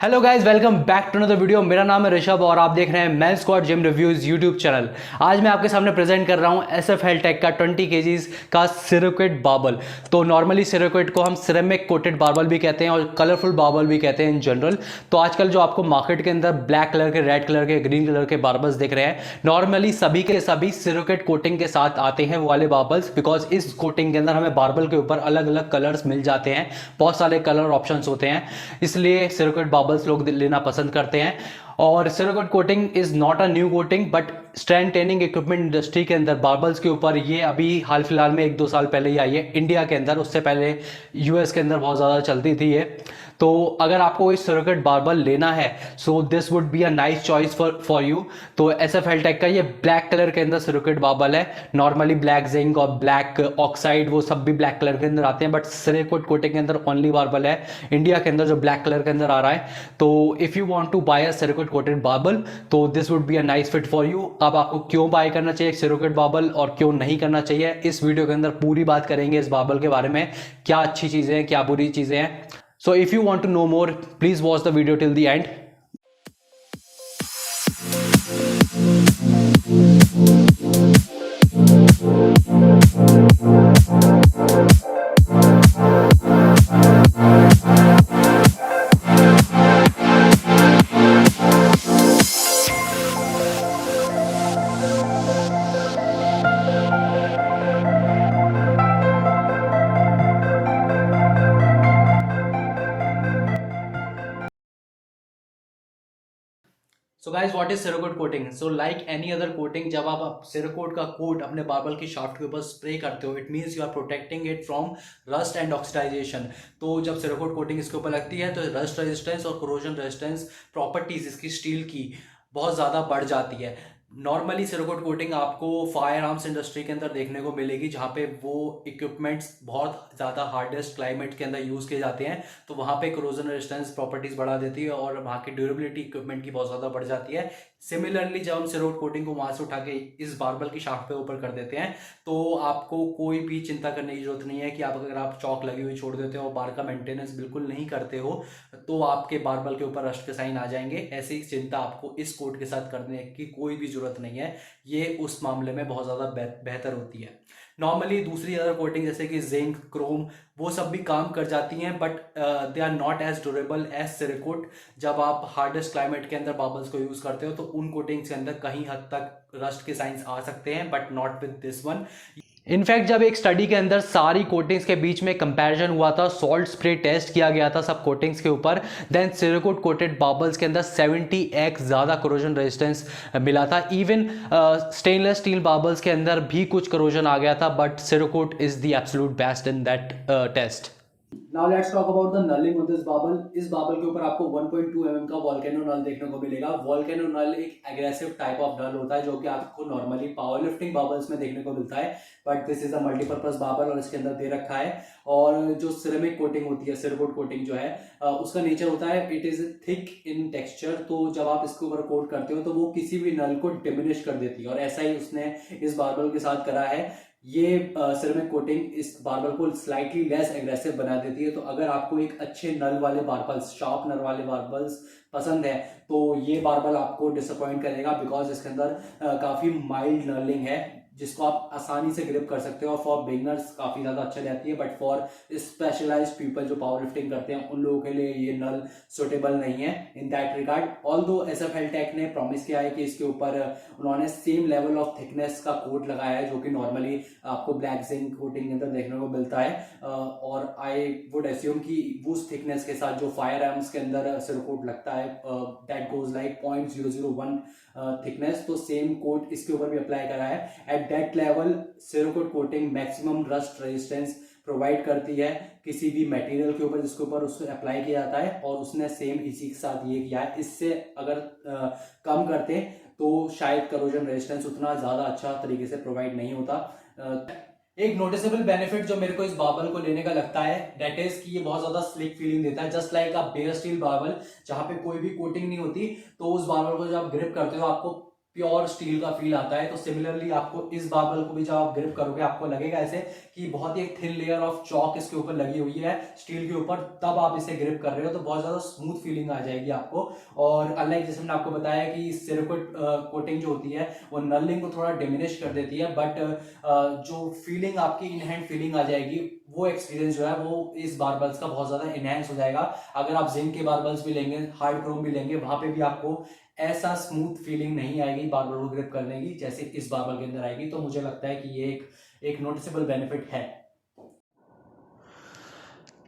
Hello guys, welcome back to another video. मेरा नाम है ऋषभ और आप देख रहे हैं main squad gym reviews YouTube channel. आज मैं आपके सामने प्रेजेंट कर रहा हूं SF हेल्टेक का 20 केजीज का सिरोकेट बार्बल। तो नॉर्मली सिरोकेट को हम सिरेमिक कोटेड बार्बल भी कहते हैं और कलरफुल बार्बल भी कहते हैं इन जनरल। तो आजकल जो आपको मार्केट के अंदर ब्लैक कलर के, रेड कलर के, ग्रीन कलर के बार्बल्स दिख रहे हैं, नॉर्मली सभी के सभी सिरोकेट कोटिंग के साथ आते हैं वो वाले बार्बल्स। बिकॉज इस कोटिंग के अंदर हमें बार्बल के ऊपर अलग अलग कलर्स मिल जाते हैं, बहुत सारे कलर ऑप्शंस होते हैं, इसलिए सिरोकेट बार्बल्स लोग लेना पसंद करते हैं। और Cerakote coating is not a new coating, but strength training equipment industry के अंदर बार्बल्स के ऊपर ये अभी हाल फिलहाल में 1-2 साल पहले ही आई है इंडिया के अंदर। उससे पहले US के अंदर बहुत ज़्यादा चलती थी ये। तो अगर आपको इस सिरोकेट बार्बल लेना है, so this would be a nice choice for you. तो SF हेल्टेक का ये ब्लैक कलर के अंदर सिरोकेट बार्बल है। नॉर्मली ब्लैक जिंक और ब्लैक ऑक्साइड वो सब भी ब्लैक कलर के अंदर आते हैं, बट सिरोकेट कोटिंग के अंदर ओनली बार्बल है इंडिया के अंदर जो ब्लैक कलर के अंदर आ रहा है। तो if you want to buy a Cerakote coated barbell, तो this would be a nice fit for you. अब आपको क्यों बाय करना चाहिए सिरोकेट बार्बल और क्यों नहीं करना चाहिए, इस वीडियो के अंदर पूरी बात करेंगे इस बार्बल के बारे में। क्या अच्छी चीजें हैं, क्या बुरी चीजें हैं। So if you want to know more, please watch the video till the end. So guys, what is Cerakote coating? So like any other coating, जब आप सिरोकोट का कोट अपने बार्बल की शाफ्ट के ऊपर स्प्रे करते हो, it means you are protecting it from rust and oxidization. तो जब सिरोकोट कोटिंग इसके ऊपर लगती है तो रस्ट रेजिस्टेंस और कोरोजन रेजिस्टेंस प्रॉपर्टीज इसकी स्टील की बहुत ज़्यादा बढ़ जाती है। नॉर्मली सिरोकोट कोटिंग आपको फायर आर्म्स इंडस्ट्री के अंदर देखने को मिलेगी, जहाँ पे वो इक्विपमेंट्स बहुत ज़्यादा हार्डेस्ट क्लाइमेट के अंदर यूज़ किए जाते हैं। तो वहाँ पे कोरोजन रेजिस्टेंस प्रॉपर्टीज बढ़ा देती है और वहाँ की ड्यूरेबिलिटी इक्विपमेंट की बहुत ज़्यादा बढ़ जाती है। सिमिलरली जब हम सिरोकोट कोटिंग को वहाँ से उठा के इस बार्बल की शाफ्ट पे ऊपर कर देते हैं, तो आपको कोई भी चिंता करने की जरूरत नहीं है कि अगर आप चौक लगी हुई छोड़ देते हो और बार का मेंटेनेंस बिल्कुल नहीं करते हो, तो आपके बार्बल के ऊपर रस्ट के साइन आ जाएंगे। ऐसी चिंता आपको इस कोट के साथ करने की कोई भी जरूरत नहीं है। ये उस मामले में बहुत ज़्यादा बेहतर होती है। नॉर्मली दूसरी अदर कोटिंग जैसे कि जिंक, क्रोम, वो सब भी काम कर जाती हैं, but they are not as durable as Cerakote. जब आप हार्डेस्ट क्लाइमेट के अंदर बार्बल्स को यूज करते हो तो उन कोटिंग्स के अंदर कहीं हद तक रस्ट के साइंस आ सकते हैं, but not with this one. In fact जब एक स्टडी के अंदर सारी कोटिंग्स के बीच में कंपैरिजन हुआ था, सॉल्ट स्प्रे टेस्ट किया गया था सब कोटिंग्स के ऊपर, देन सिरोकोट कोटेड बार्बल्स के अंदर 70x ज़्यादा करोजन रेजिस्टेंस मिला था। इवन स्टेनलेस स्टील बार्बल्स के अंदर भी कुछ करोजन आ गया था, but Cerakote is the absolute best in that test. Now let's talk about the knurling of this barbell. इस बाबल के ऊपर आपको 1.2 mm का वॉल्केनो नल देखने को मिलेगा। वॉल्केनो नल एक एग्रेसिव टाइप ऑफ नल होता है जो कि आपको नॉर्मली पावर लिफ्टिंग बाबल्स में देखने को मिलता है, but this is a multipurpose बाबल और इसके अंदर दे रखा है। और जो सिरेमिक कोटिंग होती है, सिरोकोट कोटिंग जो है, उसका नेचर होता है it is thick in texture. तो जब आप इसके ऊपर कोट करते हो तो वो किसी भी नल को डिमिनिश कर देती है, और ऐसा ही उसने इस बार्बल के साथ करा है। ये सिरेमिक कोटिंग इस बार्बल को स्लाइटली लेस एग्रेसिव बना देती है। तो अगर आपको एक अच्छे नल वाले बार्बल्स, शार्प नल वाले बार्बल्स पसंद है, तो ये बार्बल आपको डिसअपॉइंट करेगा, बिकॉज इसके अंदर काफी माइल्ड नर्लिंग है जिसको आप आसानी से ग्रिप कर सकते हो। फॉर बिगनर्स काफी ज्यादा अच्छा रहती है, बट फॉर स्पेशलाइज्ड पीपल जो पावर लिफ्टिंग करते हैं उन लोगों के लिए ये नल सुटेबल नहीं है in that regard. Although SF हेल्टेक ने प्रॉमिस किया है कि इसके ऊपर उन्होंने सेम लेवल ऑफ थिकनेस का कोट लगाया है जो कि नॉर्मली आपको ब्लैक जिंक कोटिंग के अंदर देखने को मिलता है। और आई वुड एज्यूम कि उस थिकनेस के साथ जो फायर आर्म्स के अंदर सिरोकोट लगता है, दैट गोज लाइक 0.001 थिकनेस, तो सेम कोट इसके ऊपर भी अप्लाई करा है। At that level Cerakote coating maximum rust resistance provide करती है किसी भी मटेरियल के ऊपर जिसके ऊपर उसको अप्लाई किया जाता है, और उसने सेम इसी के साथ ये किया है। इससे अगर कम करते तो शायद करोजन रेजिस्टेंस उतना ज्यादा अच्छा तरीके से प्रोवाइड नहीं होता। एक नोटिसेबल बेनिफिट जो मेरे को इस बार्बल को लेने का लगता है, दैट इज कि ये बहुत ज्यादा स्लिक फीलिंग देता है, just like a bare steel barbell जहां पे कोई भी कोटिंग नहीं होती। तो उस बार्बल को जब आप ग्रिप करते हो आपको प्योर स्टील का फील आता है। तो सिमिलरली आपको इस बार्बल को भी जब आप ग्रिप करोगे आपको लगेगा ऐसे कि बहुत ही एक थिन लेयर ऑफ चौक इसके ऊपर लगी हुई है स्टील के ऊपर, तब आप इसे ग्रिप कर रहे हो तो बहुत ज्यादा स्मूथ फीलिंग आ जाएगी आपको। और अनलाइक जैसे मैंने आपको बताया कि सिलिकॉन कोटिंग जो होती है वो नलिंग को थोड़ा डिमिनिश कर देती है, बट जो फीलिंग आपकी इन हैंड फीलिंग आ जाएगी वो एक्सपीरियंस जो है वो इस बार्बल्स का बहुत ज्यादा इनहेंस हो जाएगा। अगर आप जिंक के बार्बल्स भी लेंगे, हार्ड क्रोम भी लेंगे, वहां पे भी आपको ऐसा स्मूथ फीलिंग नहीं आएगी बार्बल को ग्रिप करने की जैसे इस बार्बल के अंदर आएगी। तो मुझे लगता है कि ये एक नोटिसेबल बेनिफिट है।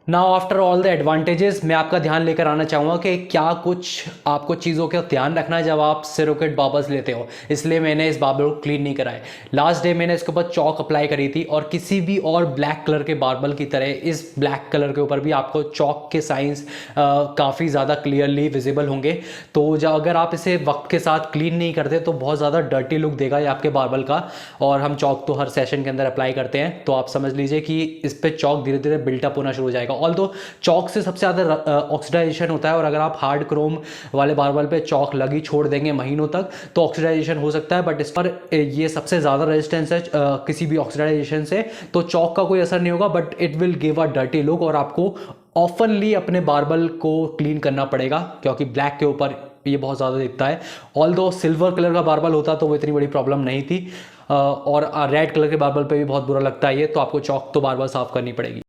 Now after all the advantages मैं आपका ध्यान लेकर आना चाहूँगा कि क्या कुछ आपको चीज़ों का ध्यान रखना है जब आप सिरोकेट बार्बल्स लेते हो। इसलिए मैंने इस बार्बल को क्लीन नहीं कराए। लास्ट डे मैंने इसके ऊपर चौक अप्लाई करी थी और किसी भी और ब्लैक कलर के बार्बल की तरह इस ब्लैक कलर के ऊपर भी आपको चौक के साइंस काफ़ी ज़्यादा क्लियरली विजिबल होंगे। तो जब अगर आप इसे वक्त के साथ क्लीन नहीं करते तो बहुत ज़्यादा डर्टी लुक देगा ये आपके बार्बल का। और हम चौक तो हर सेशन के अंदर अप्लाई करते हैं, तो आप समझ लीजिए कि इस पर चौक धीरे धीरे बिल्टअप होना शुरू हो जाएगा। ऑल दो चौक से सबसे ज़्यादा ऑक्सीडाइजेशन होता है और अगर आप हार्ड क्रोम वाले बार्बल पे चौक लगी छोड़ देंगे महीनों तक तो ऑक्सीडाइजेशन हो सकता है, बट इस पर ये सबसे ज़्यादा रेजिस्टेंस है किसी भी ऑक्सीडाइजेशन से, तो चौक का कोई असर नहीं होगा, but it will give a dirty look और आपको ऑफनली अपने बार्बल को क्लीन करना पड़ेगा क्योंकि ब्लैक के ऊपर ये बहुत ज़्यादा दिखता है। ऑल दो सिल्वर कलर का बार्बल होता तो वो इतनी बड़ी प्रॉब्लम नहीं थी। और रेड कलर के बार्बल पे भी बहुत बुरा लगता है ये, तो आपको चौक तो बार बार साफ करनी पड़ेगी।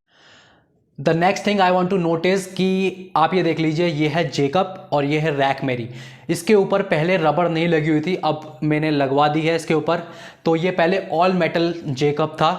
The next thing I want to notice कि आप ये देख लीजिए, ये है जेकब और ये है रैक मेरी। इसके ऊपर पहले रबड़ नहीं लगी हुई थी, अब मैंने लगवा दी है इसके ऊपर। तो ये पहले ऑल मेटल जेकब था।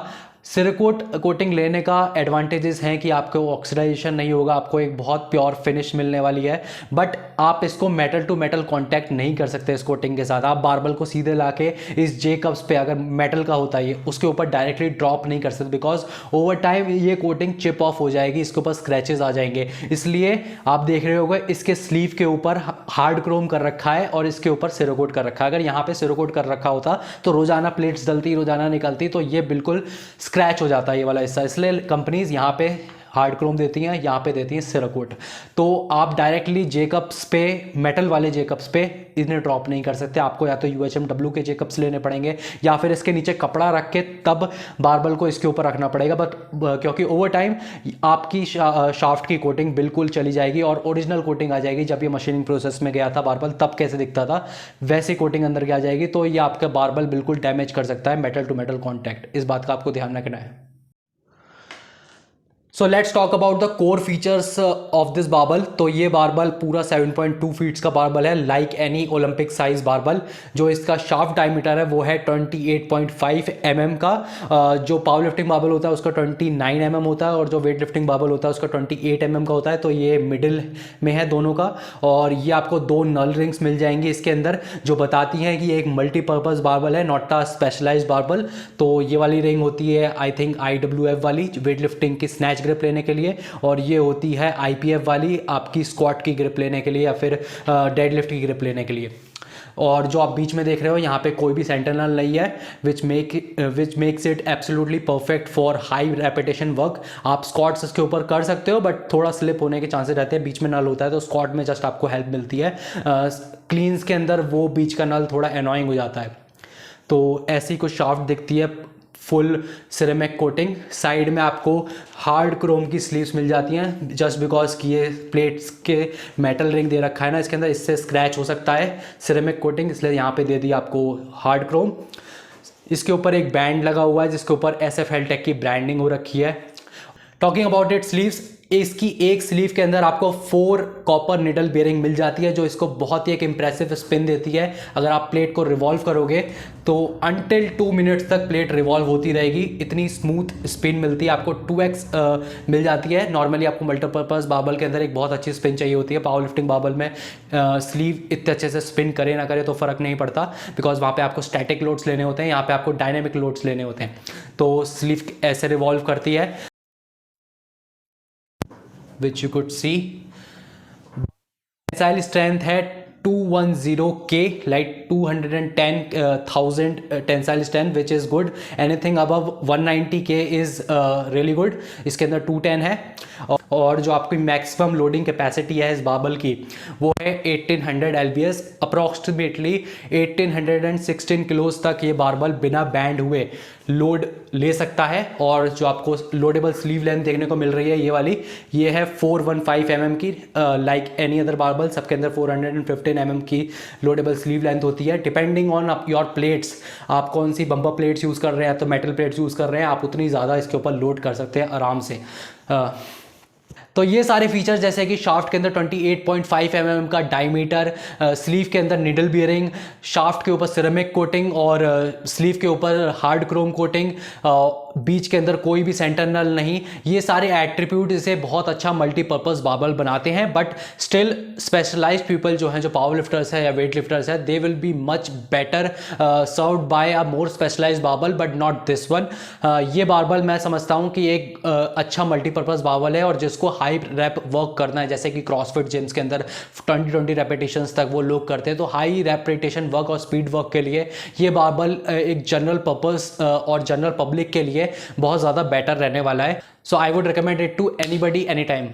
सिरकोट कोटिंग लेने का एडवांटेजेस हैं कि आपको ऑक्सीडाइजेशन नहीं होगा, आपको एक बहुत प्योर फिनिश मिलने वाली है, बट आप इसको मेटल टू मेटल कांटेक्ट नहीं कर सकते इस कोटिंग के साथ। आप बार्बल को सीधे लाके इस जे कप्स पे, अगर मेटल का होता है ये, उसके ऊपर डायरेक्टली ड्रॉप नहीं कर सकते बिकॉज ओवर टाइम ये कोटिंग चिप ऑफ हो जाएगी, इसके ऊपर स्क्रैचेस आ जाएंगे। इसलिए आप देख रहे होगे इसके स्लीव के ऊपर हार्ड क्रोम कर रखा है और इसके ऊपर सिरोकोट कर रखा है। अगर यहाँ पे सिरोकोट कर रखा होता तो रोजाना प्लेट्स डलती, रोजाना निकलती, तो ये बिल्कुल स्क्रैच हो जाता है ये वाला हिस्सा। इसलिए कंपनीज यहाँ पे हार्ड क्रोम देती हैं, यहाँ पे देती हैं सिरोकोट। तो आप डायरेक्टली जेकब्स पे, मेटल वाले जेकब्स पे इन्हें ड्रॉप नहीं कर सकते। आपको या तो UHMW के जेकब्स लेने पड़ेंगे या फिर इसके नीचे कपड़ा रख के तब बार्बल को इसके ऊपर रखना पड़ेगा। बट क्योंकि ओवर टाइम आपकी शाफ्ट की कोटिंग बिल्कुल चली जाएगी और ओरिजिनल कोटिंग आ जाएगी। जब ये मशीनिंग प्रोसेस में गया था बार्बल तब कैसे दिखता था वैसी कोटिंग अंदर की आ जाएगी, तो ये आपका बार्बल बिल्कुल डैमेज कर सकता है मेटल टू मेटल कॉन्टैक्ट। इस बात का आपको ध्यान रखना है। So let's talk about the core features of this barbell. तो ये बार्बल पूरा 7.2 फीट्स का बार्बल है, like any Olympic size barbell. जो इसका शाफ्ट डायमीटर है वो है 28.5 mm का। जो पावर लिफ्टिंग बार्बल होता है उसका 29 mm होता है और जो वेट लिफ्टिंग बार्बल होता है उसका 28 mm का होता है। तो ये मिडिल में है दोनों का। और ये आपको 2 नल रिंग्स मिल जाएंगी इसके अंदर जो बताती हैं कि एक मल्टीपर्पज़ बार्बल है, नॉट अ स्पेशलाइज्ड बार्बल। तो ये वाली रिंग होती है आई थिंक IWF वाली, वेट लिफ्टिंग की स्नैच ग्रिप लेने के लिए, और ये होती है IPF वाली आपकी स्क्वाट की ग्रिप लेने के लिए या फिर डेड लिफ्ट की ग्रिप लेने के लिए। और जो आप बीच में देख रहे हो यहाँ पे कोई भी सेंटर नल नहीं है, which makes it absolutely perfect for high repetition work. आप स्क्वाट्स इसके ऊपर कर सकते हो बट थोड़ा स्लिप होने के चांसेस रहते हैं, बीच में नल होता है तो स्क्वाट में जस्ट आपको हेल्प मिलती है। क्लीन्स के अंदर वो बीच का नल थोड़ा एनॉइंग हो जाता है। तो ऐसी कुछ शाफ्ट दिखती है, फुल सिरेमिक कोटिंग। साइड में आपको हार्ड क्रोम की स्लीव्स मिल जाती हैं जस्ट बिकॉज कि ये प्लेट्स के मेटल रिंग दे रखा है ना इसके अंदर, इससे स्क्रैच हो सकता है सिरेमिक कोटिंग, इसलिए यहाँ पे दे दी आपको हार्ड क्रोम। इसके ऊपर एक बैंड लगा हुआ है जिसके ऊपर SF हेल्टेक की ब्रांडिंग हो रखी है। टॉकिंग अबाउट इट स्लीव्स, इसकी एक स्लीव के अंदर आपको 4 कॉपर निडल बेयरिंग मिल जाती है जो इसको बहुत ही एक इंप्रेसिव स्पिन देती है। अगर आप प्लेट को रिवॉल्व करोगे तो अंटिल 2 मिनट्स तक प्लेट रिवॉल्व होती रहेगी, इतनी स्मूथ स्पिन मिलती है आपको। 2x मिल जाती है। नॉर्मली आपको मल्टीपर्पज़ बार्बल के अंदर एक बहुत अच्छी स्पिन चाहिए होती है, पावर लिफ्टिंग बार्बल में स्लीव इतने अच्छे से स्पिन करे ना करे तो फ़र्क नहीं पड़ता बिकॉज वहाँ पे आपको स्टैटिक लोड्स लेने होते हैं, यहाँ पे आपको डायनेमिक लोड्स लेने होते हैं। तो स्लीव ऐसे रिवॉल्व करती है which you could see। Tensile strength है 210K, like 210,000 tensile strength, which is good. Anything above 190K is really good. इसके अंदर 210 है, और जो आपकी मैक्सिमम लोडिंग कैपेसिटी है इस बार्बल की वो है 1800 LBS, अप्रॉक्सीमेटली 1816 किलोज तक ये बार्बल बिना बैंड हुए लोड ले सकता है। और जो आपको लोडेबल स्लीव लेंथ देखने को मिल रही है ये वाली, ये है 415 mm की, लाइक एनी अदर बार्बल सबके अंदर 415 mm की लोडेबल स्लीव लेंथ होती है। डिपेंडिंग ऑन योर प्लेट्स, आप कौन सी बम्पर प्लेट्स यूज़ कर रहे हैं, तो मेटल प्लेट्स यूज़ कर रहे हैं, आप उतनी ज़्यादा इसके ऊपर लोड कर सकते हैं आराम से। तो ये सारे फीचर्स जैसे कि शाफ्ट के अंदर 28.5 mm का डायमीटर, स्लीव के अंदर निडल बियरिंग, शाफ्ट के ऊपर सिरेमिक कोटिंग और स्लीव के ऊपर हार्ड क्रोम कोटिंग, बीच के अंदर कोई भी सेंटर नल नहीं, ये सारे एट्रीब्यूट इसे बहुत अच्छा मल्टीपर्पज़ बार्बल बनाते हैं। बट स्टिल स्पेशलाइज्ड पीपल जो हैं, जो पावर लिफ्टर्स है या वेट लिफ्टर्स है, they will be much better served by a more specialised barbell, but not this one. ये बार्बल मैं समझता हूँ कि एक अच्छा मल्टीपर्पज़ बार्बल है, और जिसको हाई रैप वर्क करना है, जैसे कि क्रॉसफिट जिम्स के अंदर 20 रेपिटेशंस तक वो लोग करते हैं, तो हाई रेपिटेशन वर्क और स्पीड वर्क के लिए ये बार्बल एक जनरल पर्पस और जनरल पब्लिक के लिए बहुत ज़्यादा बेटर रहने वाला है। So I would recommend it to anybody any time.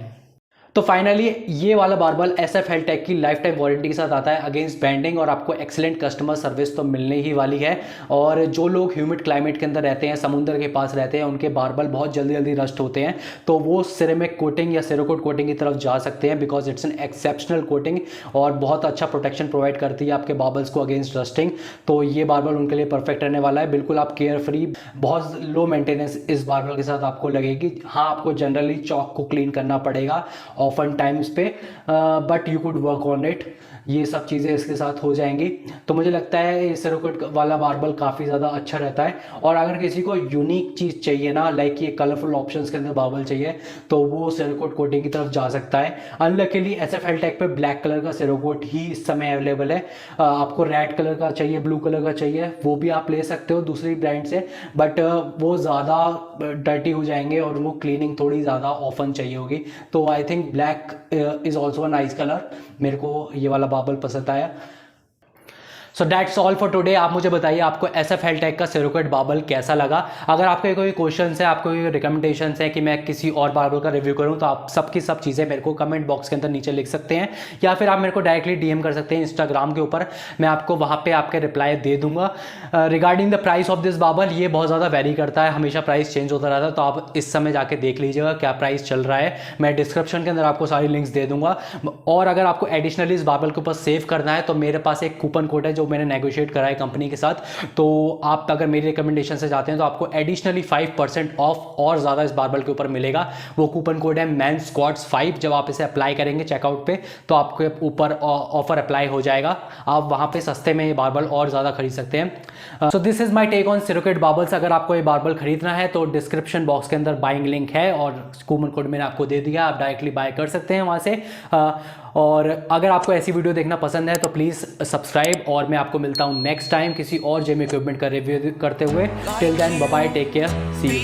तो फाइनली ये वाला बार्बल SF हेल्टेक की लाइफ टाइम वारंटी के साथ आता है अगेंस्ट बैंडिंग, और आपको एक्सेलेंट कस्टमर सर्विस तो मिलने ही वाली है। और जो लोग ह्यूमिड क्लाइमेट के अंदर रहते हैं, समुद्र के पास रहते हैं, उनके बार्बल बहुत जल्दी जल्दी रस्ट होते हैं, तो वो सिरेमिक कोटिंग या सेराकोट कोटिंग की तरफ जा सकते हैं, because it's an exceptional coating और बहुत अच्छा प्रोटेक्शन प्रोवाइड करती है आपके बार्बल्स को अगेंस्ट रस्टिंग। तो ये बार्बल उनके लिए परफेक्ट रहने वाला है, बिल्कुल आप केयर फ्री, बहुत लो मेंटेनेंस इस बार्बल के साथ आपको लगेगी। हाँ, आपको जनरली चॉक को क्लीन करना पड़ेगा ऑफन टाइम्स पे, but you could work on it, ये सब चीज़ें इसके साथ हो जाएंगी। तो मुझे लगता है ये सेराकोट वाला बार्बल काफ़ी ज़्यादा अच्छा रहता है। और अगर किसी को यूनिक चीज़ चाहिए ना, लाइक ये कलरफुल ऑप्शंस के अंदर बार्बल चाहिए, तो वो सेराकोट कोटिंग की तरफ जा सकता है। अनलकीली SF हेल्टेक पे ब्लैक कलर का सेराकोट ही इस समय अवेलेबल है। आपको रेड कलर का चाहिए, ब्लू कलर का चाहिए, वो भी आप ले सकते हो दूसरी ब्रांड से, बट वो ज़्यादा डर्टी हो जाएंगे और वो क्लीनिंग थोड़ी ज़्यादा ऑफन चाहिए होगी। तो I think black is also a nice colour, मेरे को ये वाला बार्बल पसंद आया। So that's all for today. आप मुझे बताइए आपको SF हेल्टेक का सेराकोट बार्बल कैसा लगा। अगर आपके कोई क्वेश्चन है, आपको कोई रिकमेंडेशंस है कि मैं किसी और बार्बल का रिव्यू करूं, तो आप सबकी सब चीज़ें मेरे को कमेंट बॉक्स के अंदर नीचे लिख सकते हैं, या फिर आप मेरे को डायरेक्टली DM कर सकते हैं इंस्टाग्राम के ऊपर, मैं आपको वहाँ पर आपके रिप्लाई दे दूंगा। Regarding the price of this barbell, ये बहुत ज़्यादा वेरी करता है, हमेशा प्राइस चेंज होता रहता है, तो आप इस समय जाके देख लीजिएगा क्या प्राइस चल रहा है। मैं डिस्क्रिप्शन के अंदर आपको सारी लिंक्स दे दूंगा। और अगर आपको एडिशनली इस बार्बल के ऊपर सेव करना है, तो मेरे पास एक कूपन कोड है जो मैंने नेगोशिएट करा है कंपनी के साथ, तो आप अगर मेरी रिकमेंडेशन से जाते हैं तो आपको एडिशनली 5% ऑफ और ज़्यादा इस बार्बल के ऊपर मिलेगा। वो कूपन कोड है MENSQUADS5। जब आप इसे अप्लाई करेंगे चेकआउट पे, तो आपके ऊपर ऑफर अप्लाई हो जाएगा, आप वहाँ पे सस्ते में ये बार्बल और ज़्यादा खरीद सकते हैं। So this is my take on Cerakote barbells. अगर आपको ये बार्बल खरीदना है तो डिस्क्रिप्शन बॉक्स के अंदर बाइंग लिंक है, और कूपन कोड मैंने आपको दे दिया, आप डायरेक्टली बाय कर सकते हैं वहाँ से। और अगर आपको ऐसी वीडियो देखना पसंद है तो प्लीज़ सब्सक्राइब, और मैं आपको मिलता हूँ नेक्स्ट टाइम किसी और जिम इक्विपमेंट का रिव्यू करते हुए। Till then bye bye, take care, see you.